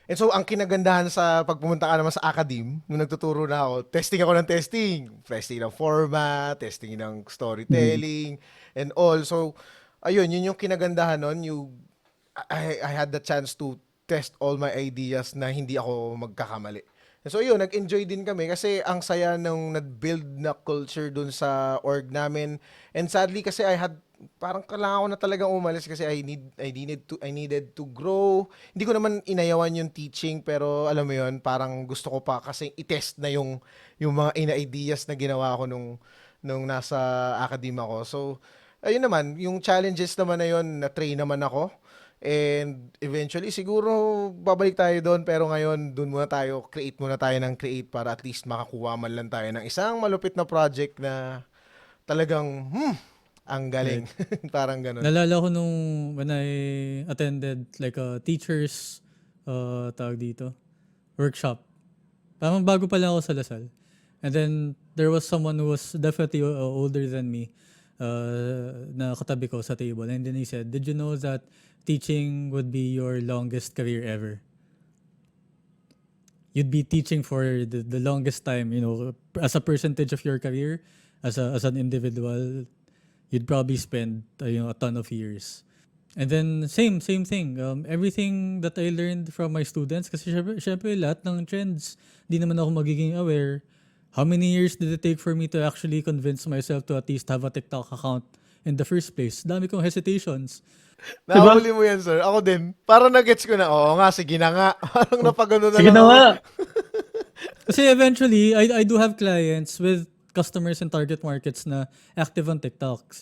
Speaker 2: And so, ang kinagandahan sa pagpumunta ka naman sa academe, nung nagtuturo na ako ng testing. Testing ng format, testing ng storytelling, and all. So, ayun, yun yung kinagandahan nun. I had the chance to test all my ideas na hindi ako magkakamali. And so, yun, nag-enjoy din kami kasi ang saya nung nag-build na culture dun sa org namin. And sadly, kasi parang kailangan ko na talagang umalis kasi I needed to grow. Hindi ko naman inayawan yung teaching pero alam mo yun, parang gusto ko pa kasi i-test na yung mga ina-ideas na ginawa ko nung nasa academe ako. So, ayun naman, yung challenges naman na yun, na-train naman ako. And eventually, siguro babalik tayo doon. Pero ngayon, doon muna tayo, create muna tayo ng create para at least makakuha man lang tayo ng isang malupit na project na talagang, ang galing. Parang ganun.
Speaker 1: Nalala ko nung when I attended like a teacher's tawag dito, workshop. Parang bago pa lang ako sa Lasal. And then there was someone who was definitely older than me na katabi ko sa table. And then he said, "Did you know that teaching would be your longest career ever? You'd be teaching for the longest time, you know, as a percentage of your career, as an individual, you'd probably spend a ton of years." And then same thing. Everything that I learned from my students, kasi syempre lahat ng trends, di naman ako magiging aware. How many years did it take for me to actually convince myself to at least have a TikTok account in the first place? Dami kong hesitations.
Speaker 2: Nakahuli mo yan, sir. Ako din. Parang nag-gets ko na, oo nga, sige na nga. Parang napagano na
Speaker 3: Sige
Speaker 2: lang
Speaker 3: na
Speaker 2: ako.
Speaker 3: nga.
Speaker 1: Kasi eventually, I do have clients with customers in target markets na active on TikTok.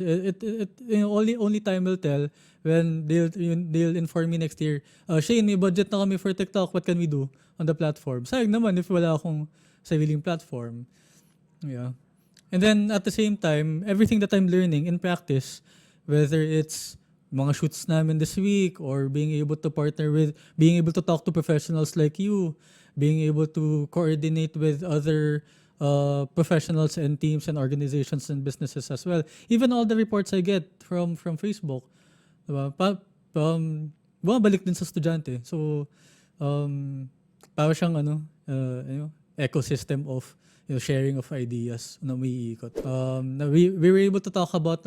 Speaker 1: Only time will tell when they'll inform me next year, Shane, may budget na kami for TikTok. What can we do on the platform? Sayang naman if wala akong sariling platform. Yeah. And then at the same time, everything that I'm learning in practice, whether it's mga shoots namin this week or being able to partner with, being able to talk to professionals like you, being able to coordinate with other professionals and teams and organizations and businesses as well. Even all the reports I get from Facebook. Diba? Bumabalik din sa estudyante. So, para siyang ecosystem of sharing of ideas na umiikot. We were able to talk about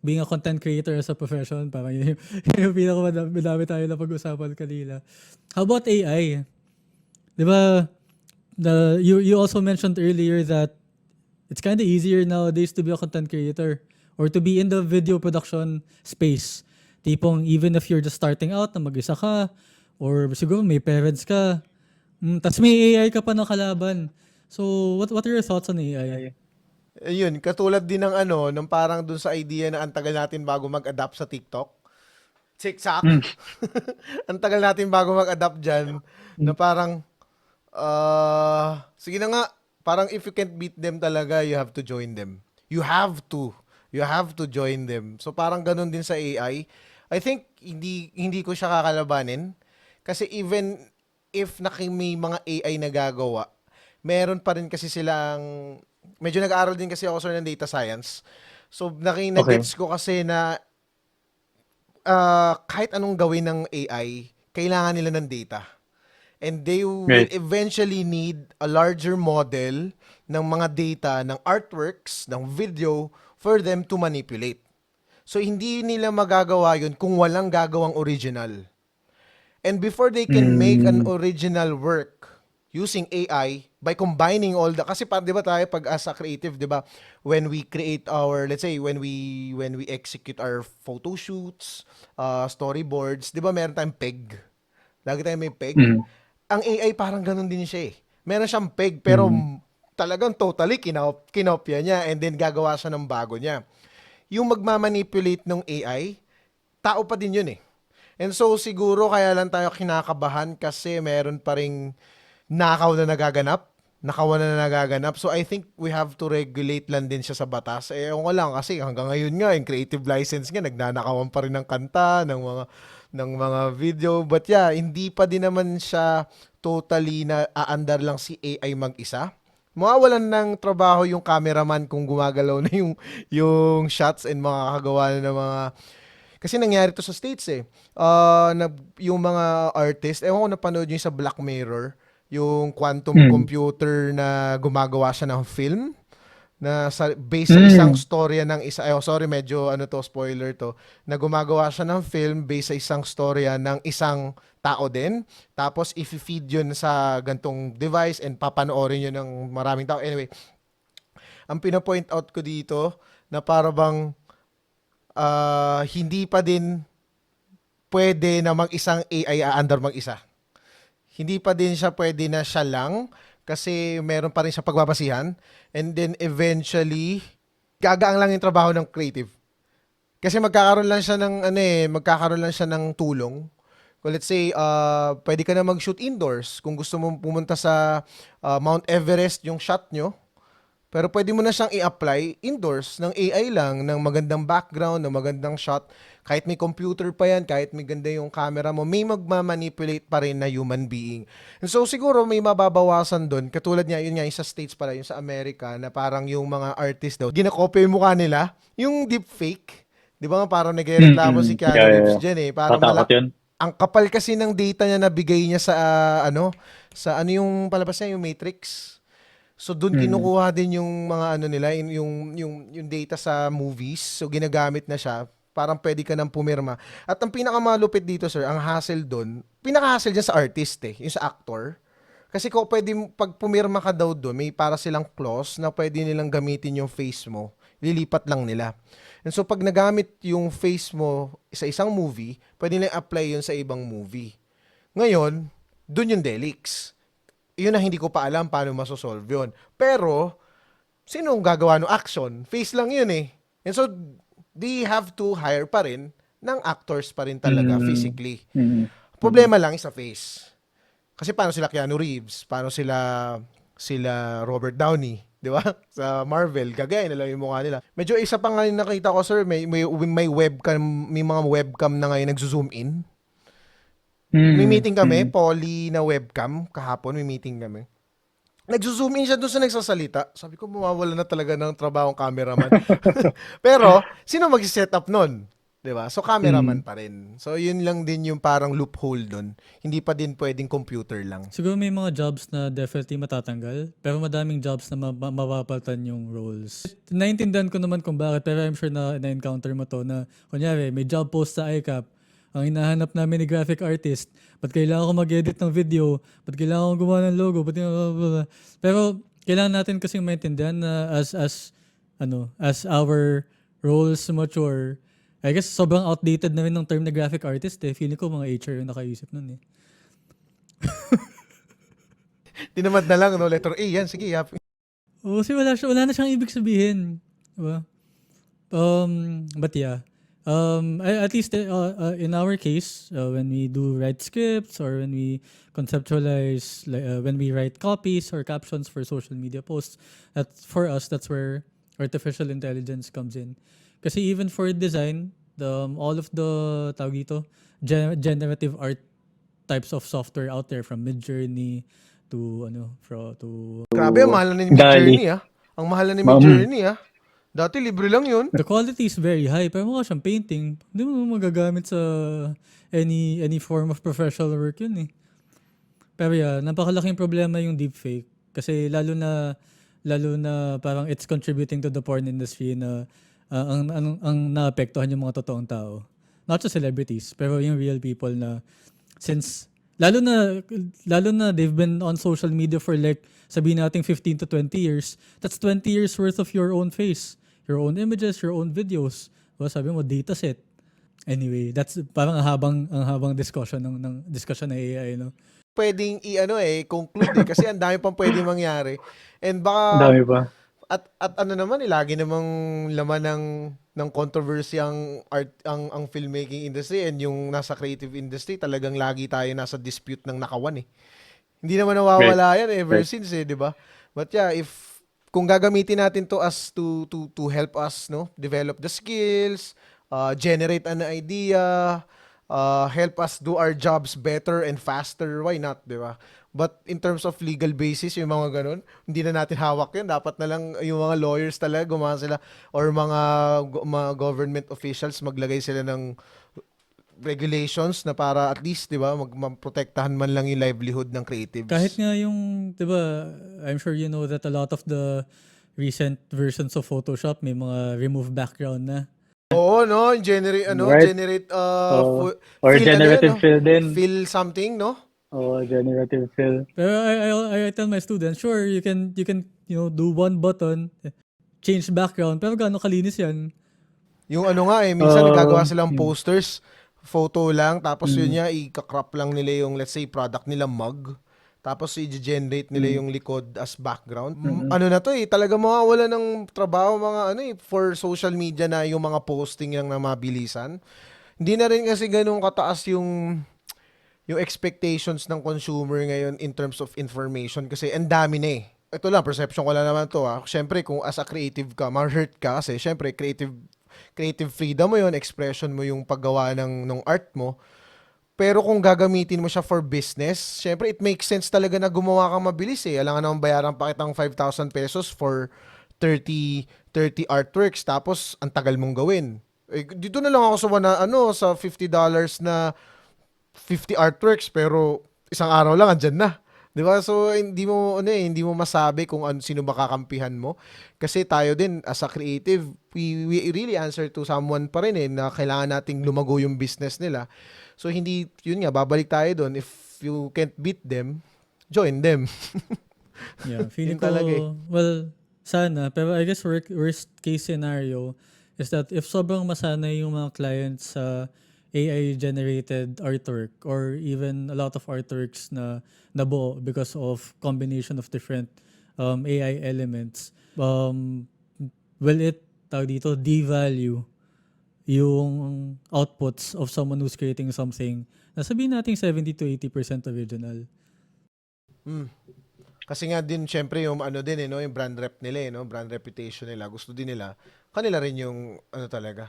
Speaker 1: being a content creator as a profession. Parang yun yung pinakamadami tayo na pag-usapan kanila. How about AI? Diba, you also mentioned earlier that it's kind of easier nowadays to be a content creator or to be in the video production space. Tipong even if you're just starting out na mag-isa ka or siguro may parents ka, tas may AI ka pa na kalaban. So what are your thoughts on AI?
Speaker 2: Ayun, katulad din ng ng parang dun sa idea na ang tagal natin bago mag-adapt sa TikTok. TikTok. Ang tagal natin bago mag-adapt dyan na parang sige na nga, parang if you can't beat them talaga, you have to join them. You have to. You have to join them. So parang ganun din sa AI. I think hindi ko siya kakalabanin kasi even if may mga AI na gagawa, meron pa rin kasi silang medyo nag-aaral din kasi ako sir ng data science. So nagets ko kasi na kahit anong gawin ng AI, kailangan nila ng data. And they will eventually need a larger model ng mga data, ng artworks, ng video for them to manipulate. So hindi nila magagawa yun kung walang gagawang original. And before they can make an original work using AI by combining all the, kasi di ba tayo pag as a creative, di ba, when we create our, let's say when we execute our photo shoots, storyboards, di ba meron tayong peg. Lagi tayong may peg. Ang AI parang ganun din siya eh. Meron siyang peg pero talagang totally kinopya niya and then gagawa siya ng bago niya. Yung magmamanipulate ng AI, tao pa din yun eh. And so siguro kaya lang tayo kinakabahan kasi meron pa ring nakaw na nagaganap. So I think we have to regulate lang din siya sa batas. Ewan ko lang kasi hanggang ngayon nga yung creative license nga nagnanakawan pa rin ng kanta, ng mga video. But yeah, hindi pa din naman siya totally na aandar lang si AI mag-isa. Mawawalan ng trabaho yung cameraman kung gumagalaw na yung shots and makakagawa na ng mga. Kasi nangyari to sa States eh. Yung mga artist, ewan ko napanood nyo sa Black Mirror, yung quantum computer na gumagawa siya ng film na based sa isang storya ng isa. Sorry, medyo spoiler to. Na gumagawa siya ng film based sa isang storya ng isang tao din. Tapos i-feed yun sa gantong device and papanoorin yun ng maraming tao. Anyway, ang pina-point out ko dito na para bang hindi pa din pwede na mag-isang AI aandar mag-isa. Hindi pa din siya pwede na siya lang kasi meron pa rin siya pagbabasihan and then eventually gagaang lang yung trabaho ng creative. Kasi magkakaroon lang siya ng magkakaroon lang siya ng tulong. Kung let's say, pwede ka na mag-shoot indoors. Kung gusto mo pumunta sa Mount Everest yung shot nyo, pero pwede mo na siyang i-apply indoors ng AI lang, ng magandang background, ng magandang shot. Kahit may computer pa yan, kahit may ganda yung camera mo, may magmamanipulate pa rin na human being. And so siguro may mababawasan doon. Katulad niya, yun nga, yung sa States pala, yung sa Amerika, na parang yung mga artist daw, ginakopy yung mukha nila, yung deepfake. Di ba nga parang nagreklamo si Keanu
Speaker 3: Yeah, yeah,
Speaker 2: Reeves
Speaker 3: yeah.
Speaker 2: dyan eh. Parang
Speaker 3: Tatakot yun.
Speaker 2: ang kapal kasi ng data niya na bigay niya sa yung palabas niya, yung Matrix. So doon kinukuha din yung mga nila, yung data sa movies. So ginagamit na siya. Parang pwede ka nang pumirma. At ang pinakamalupit dito, sir, ang hassle doon, pinaka-hassle dyan sa artist yung sa actor. Kasi kung pag pumirma ka daw doon, may para silang clause na pwede nilang gamitin yung face mo. Lilipat lang nila. And so pag nagamit yung face mo sa isang movie, pwede nilang apply yun sa ibang movie. Ngayon, doon yung delix. Yun na hindi ko pa alam paano masosolve yun. Pero, sinong gagawa ng action? Face lang yun eh. And so, they have to hire pa rin ng actors pa rin talaga physically. Problema lang is sa face. Kasi paano sila Keanu Reeves? Paano sila Robert Downey? Di ba? Sa Marvel, gagaya nila yung mukha nila. Medyo isa pa nga yung nakita ko, sir, may webcam, may mga webcam na ngayon nagzo-zoom in. May meeting kami, poly na webcam, kahapon may meeting kami. Nagzo-zoom in siya doon sa nagsasalita. Sabi ko, mawawala na talaga ng trabaho ang cameraman. Pero, sino mag-set up nun? Diba? So, cameraman pa rin. So, yun lang din yung parang loophole doon. Hindi pa din pwedeng computer lang.
Speaker 1: Siguro may mga jobs na definitely matatanggal, pero madaming jobs na mapapalitan yung roles. Naintindihan ko naman kung bakit, pero I'm sure na-encounter mo to na, kunyari, may job post sa ICAP, ang hinahanap namin ni graphic artist, ba't kailangan ko mag-edit ng video, ba't kailangan ko gumawa ng logo, pero kailangan natin kasi maintindihan na as our roles mature, I guess sobrang outdated na rin ng term na graphic artist eh. Feeling ko mga HR yung nakaisip nun eh.
Speaker 2: Tinamad na lang, no? Letter A, yan. Sige, yap.
Speaker 1: Kasi wala na siyang ibig sabihin. Diba? But yeah. At least in our case, when we do write scripts or when we conceptualize, when we write copies or captions for social media posts, for us, that's where artificial intelligence comes in. Kasi even for design, all of the generative art types of software out there, from Midjourney to
Speaker 2: Grabe, ang mahal na ni Midjourney, ah. Ang mahal na ni Midjourney, ah. Dati libre lang yun.
Speaker 1: the quality is very high, pero mukha siyang painting. Hindi mo magagamit sa any form of professional work yun eh. Pero yeah, napakalaking problema yung deepfake. Kasi lalo na parang it's contributing to the porn industry na ang naapektuhan yung mga totoong tao. Not just celebrities, pero yung real people na since lalo na they've been on social media for like sabihin natin 15 to 20 years, that's 20 years worth of your own face, your own images, your own videos. Diba? Sabi mo dataset. Anyway, that's parang ang habang discussion ng discussion ng AI, no?
Speaker 2: Pwedeng conclude eh, kasi ang dami pang pwedeng mangyari. And baka
Speaker 3: Dami pa.
Speaker 2: at ano naman lagi namang laman ng controversy ang art ang filmmaking industry and yung nasa creative industry, talagang lagi tayo nasa dispute ng nakawan eh. Hindi naman nawawala yan ever since eh, 'di ba? But yeah, kung gagamitin natin to as to help us develop the skills, generate an idea, help us do our jobs better and faster, why not, 'di ba? But in terms of legal basis, yung mga ganun, hindi na natin hawak yan. Dapat na lang yung mga lawyers talaga, gumawa sila, or mga government officials, maglagay sila ng regulations na para at least, di ba, maprotektahan man lang yung livelihood ng creatives.
Speaker 1: Kahit nga yung, di ba, I'm sure you know that a lot of the recent versions of Photoshop may mga remove background na.
Speaker 2: Oo, no? Generate,
Speaker 3: Right.
Speaker 2: generate,
Speaker 3: Or generative fill din.
Speaker 2: Fill something, no?
Speaker 3: Generative fill.
Speaker 1: Pero I tell my students, sure, you can do one button, change background, pero gaano kalinis yan?
Speaker 2: Yung minsan nagagawa silang posters, photo lang, tapos yun niya, i-crop lang nila yung, let's say, product nila mug. tapos i-generate nila yung likod as background.
Speaker 3: Mm.
Speaker 2: Ano na to talaga mawawala ng trabaho mga for social media na yung mga posting lang na mabilisan. Hindi na rin kasi ganun kataas yung expectations ng consumer ngayon in terms of information kasi ang dami na eh. Ito lang, perception ko lang naman to Siyempre, kung as a creative ka, ma-hurt ka kasi siyempre, creative freedom mo yon, expression mo yung paggawa ng art mo. Pero kung gagamitin mo siya for business, syempre it makes sense talaga na gumawa kang mabilis eh. Alangan naman bayaran pa kitang 5,000 pesos for 30 artworks tapos ang tagal mong gawin. Eh, dito na lang ako sa sa $50 na 50 artworks pero isang araw lang andyan na. 'Di ba? So hindi mo masabi kung sino ba kakampihan mo kasi tayo din as a creative, we really answer to someone pa rin na kailangan nating lumago yung business nila. So hindi yun nga babalik tayo doon, if you can't beat them, join them.
Speaker 1: Yeah, feeling
Speaker 2: Yun talaga eh.
Speaker 1: ko, well, sana. Pero I guess worst case scenario is that if sobrang masanay yung mga clients sa AI-generated artwork or even a lot of artworks na nabuo because of combination of different AI elements, will it, tawag dito, devalue yung outputs of someone who's creating something na sabihin natin 70 to 80% original.
Speaker 2: Kasi nga din syempre yung din yung brand rep nila brand reputation nila, gusto din nila kanila rin yung talaga.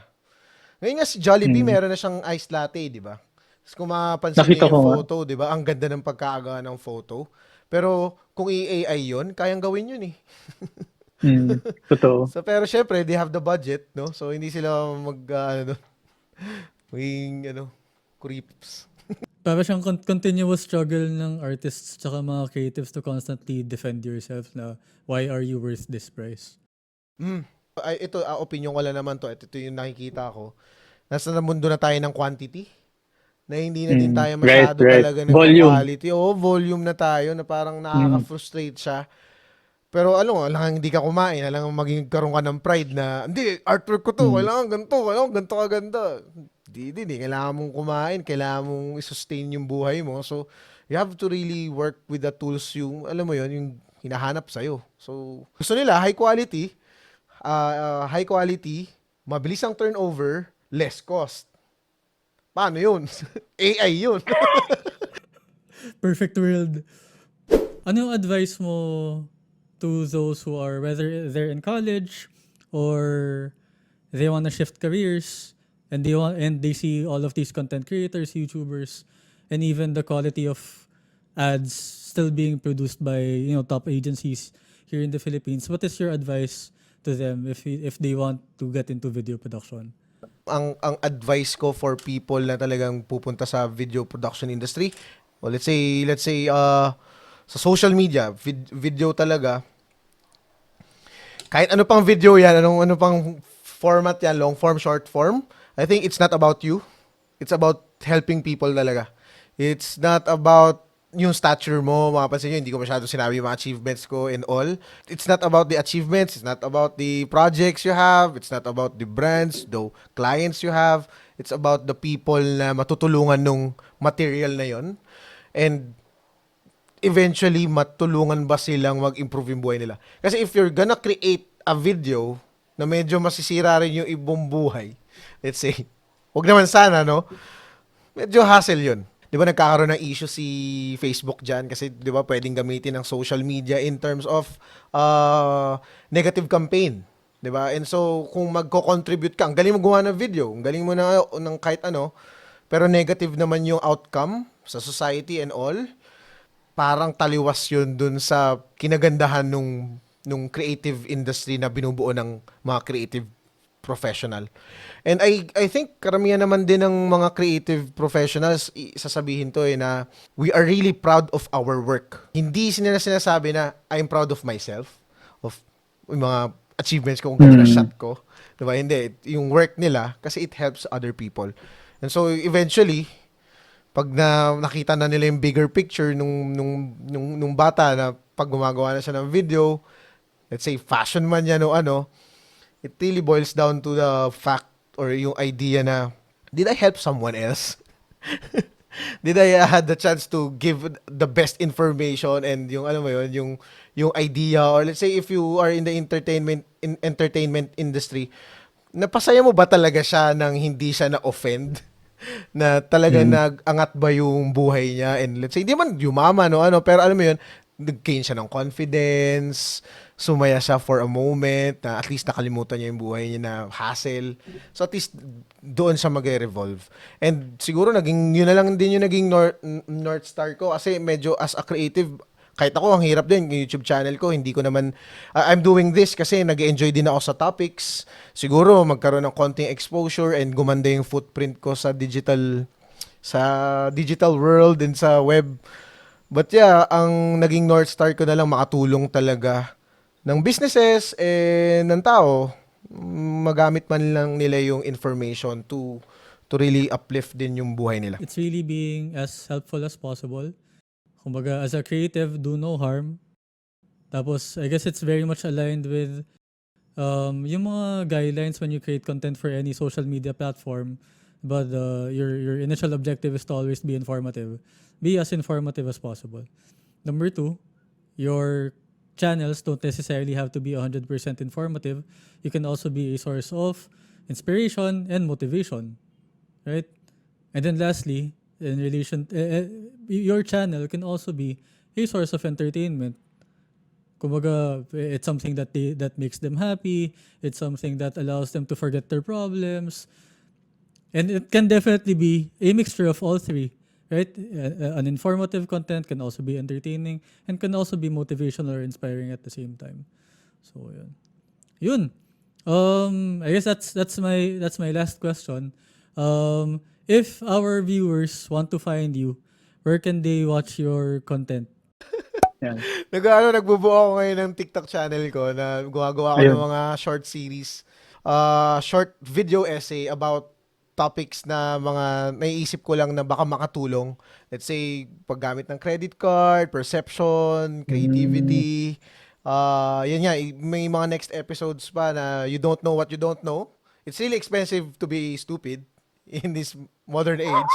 Speaker 2: Ngayon nga si Jollibee meron na siyang iced latte, di ba? Tapos kung mapansin
Speaker 3: Nakita
Speaker 2: niyo
Speaker 3: ko
Speaker 2: yung
Speaker 3: nga.
Speaker 2: photo, di ba? Ang ganda ng pagkakagawa ng photo. Pero kung i-AI yun, kayang gawin yun eh.
Speaker 3: Totoo.
Speaker 2: So, pero syempre, they have the budget, no? So, hindi sila maging, creeps.
Speaker 1: Para siyang continuous struggle ng artists tsaka mga creatives to constantly defend yourself na why are you worth this price?
Speaker 2: Ito, opinion ko lang naman to. Ito yung nakikita ko. Nasa na mundo na tayo ng quantity. Na hindi na din tayo masyado
Speaker 3: Right.
Speaker 2: talaga ng
Speaker 3: Volume.
Speaker 2: quality. Oo, volume na tayo na parang nakaka-frustrate siya. Pero alang hindi ka kumain, alang maging karoon ka ng pride na, hindi, artwork ko to, kailangan ganito kaganda. Di din eh, kailangan mong kumain, kailangan mong i-sustain yung buhay mo. So, you have to really work with the tools yung, alam mo yon yung hinahanap sa'yo. So, gusto nila, high quality, mabilis ang turnover, less cost. Paano yun? AI yun.
Speaker 1: Perfect world. Ano yung advice mo to those who are, whether they're in college or they want to shift careers and they see all of these content creators, YouTubers, and even the quality of ads still being produced by top agencies here in the Philippines? What is your advice to them if they want to get into video production?
Speaker 2: Ang advice ko for people na talagang pupunta sa video production industry, well, let's say sa social media, video talaga, kahit ano pang video yan, ano pang format yan, long form, short form, I think it's not about you. It's about helping people talaga. It's not about yung stature mo, mapapansin nyo, hindi ko masyado sinabi yung mga achievements ko and all. It's not about the achievements, it's not about the projects you have, it's not about the brands, the clients you have. It's about the people na matutulungan nung material na yon. And eventually, matulungan ba silang mag-improve yung buhay nila? Kasi if you're gonna create a video na medyo masisira rin yung ibang buhay, let's say, wag naman sana, no? Medyo hassle yun. Di ba nagkakaroon ng issue si Facebook dyan kasi di ba pwedeng gamitin ng social media in terms of negative campaign. Di ba? And so, kung magko-contribute ka, ang galing mo gumawa ng video, ang galing mo ng kahit ano, pero negative naman yung outcome sa society and all, parang taliwas yun dun sa kinagandahan nung creative industry na binubuo ng mga creative professional. And I think karamihan naman din ng mga creative professionals sasabihin to na we are really proud of our work. Hindi nila sinasabi na I'm proud of myself, of yung mga achievements ko, kung ganda na shot ko. Diba? Hindi. Yung work nila kasi it helps other people. And so eventually, pag nakita na nila yung bigger picture nung bata na pag gumagawa na siya ng video, let's say fashion man yan o ano, it really boils down to the fact or yung idea na, did I help someone else? Did I had the chance to give the best information and yung alam mo yun, yung idea, or let's say if you are in the entertainment industry, napasaya mo ba talaga siya nang hindi siya na-offend? Na talaga
Speaker 3: Mm.
Speaker 2: nag-angat ba yung buhay niya, and let's say hindi man yumaman o ano, pero alam mo yun, nag-gain siya ng confidence, sumaya siya for a moment, na at least nakalimutan niya yung buhay niya na hassle. So at least doon siya mag-revolve. And siguro yun na lang din yung naging North Star ko, kasi medyo as a creative, kahit ako ang hirap din yung YouTube channel ko, hindi ko naman I'm doing this kasi nag-enjoy din ako sa topics. Siguro magkaroon ng konting exposure and gumanda yung footprint ko sa digital world and sa web. But yeah, ang naging North Star ko na lang makatulong talaga ng businesses and ng tao, magamit man lang nila yung information to really uplift din yung buhay nila.
Speaker 1: It's really being as helpful as possible. Kumbaga, as a creative, do no harm. Tapos, I guess it's very much aligned with yung mga guidelines when you create content for any social media platform. But your initial objective is to always be informative. Be as informative as possible. Number 2, your channels don't necessarily have to be 100% informative. You can also be a source of inspiration and motivation, right? And then lastly, in relation, your channel can also be a source of entertainment. Kumbaga, it's something that makes them happy. It's something that allows them to forget their problems. And it can definitely be a mixture of all three, right? An informative content can also be entertaining and can also be motivational or inspiring at the same time. So, yun. Yun. I guess that's my last question. If our viewers want to find you, where can they watch your content?
Speaker 3: Yan.
Speaker 2: Nagbubuo ako ngayon ng TikTok channel ko na gumagawa ako ng
Speaker 3: Ayun.
Speaker 2: mga short series, short video essay about topics na mga naiisip ko lang na baka makatulong. Let's say, paggamit ng credit card, perception, creativity. Yan nga, may mga next episodes pa na you don't know what you don't know. It's really expensive to be stupid in this modern age.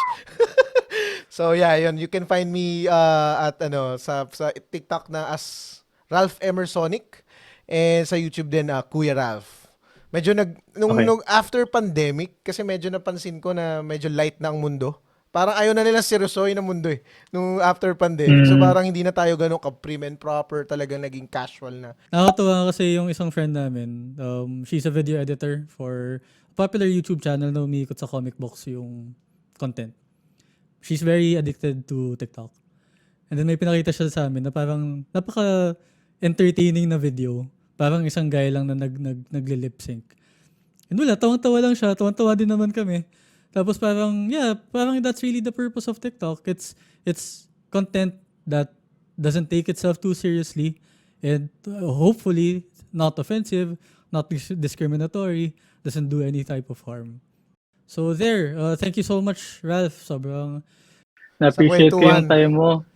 Speaker 2: So yeah, yun, you can find me at sa TikTok na as Ralph Emersonic, and sa YouTube din Kuya Ralph. Medyo
Speaker 3: Okay.
Speaker 2: nung after pandemic, kasi medyo napansin ko na medyo light na ang mundo. Parang ayaw na nila seryosoy na mundo nung after pandemic. So parang hindi na tayo ganun ka-prim and proper, talagang naging casual na.
Speaker 1: Nakakatuwa kasi yung isang friend namin, she's a video editor for a popular YouTube channel na umiikot sa comic books yung content. She's very addicted to TikTok. And then may pinakita siya sa amin na parang napaka-entertaining na video. Parang isang guy lang na nagle-lip sync. And wala, tawang-tawa lang siya. Tawang-tawa din naman kami. Tapos parang, yeah, parang that's really the purpose of TikTok. It's content that doesn't take itself too seriously and hopefully not offensive, not discriminatory, doesn't do any type of harm. So there, thank you so much, Ralph. Sobrang
Speaker 3: Na-appreciate ko
Speaker 2: kwentuhan.
Speaker 3: yung time mo.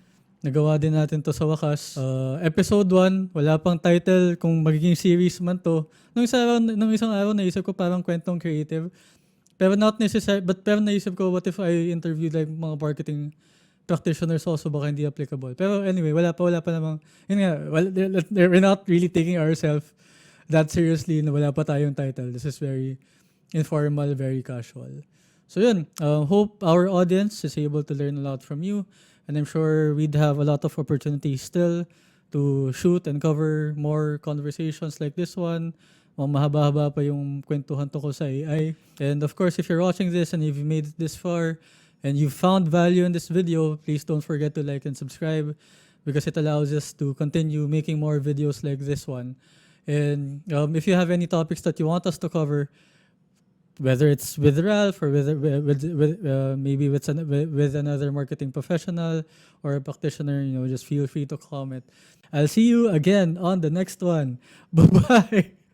Speaker 1: nagawa din natin to sa wakas. Episode 1, wala pang title kung magiging series man to. Nung isang araw naisip ko parang kwentong creative. Pero not necessary, pero naisip ko, what if I interviewed like mga marketing practitioners also, baka hindi applicable. Pero anyway, wala pa namang, yun nga, we're not really taking ourselves that seriously na wala pa tayong title. This is very informal, very casual. So yun, hope our audience is able to learn a lot from you. And I'm sure we'd have a lot of opportunities still to shoot and cover more conversations like this one. Mahaba-haba pa yung kwentuhan tungkol sa AI. And of course, if you're watching this and if you made it this far and you found value in this video, please don't forget to like and subscribe because it allows us to continue making more videos like this one. And if you have any topics that you want us to cover, whether it's with Ralph or maybe with another marketing professional or a practitioner, just feel free to comment. I'll see you again on the next one. Bye-bye.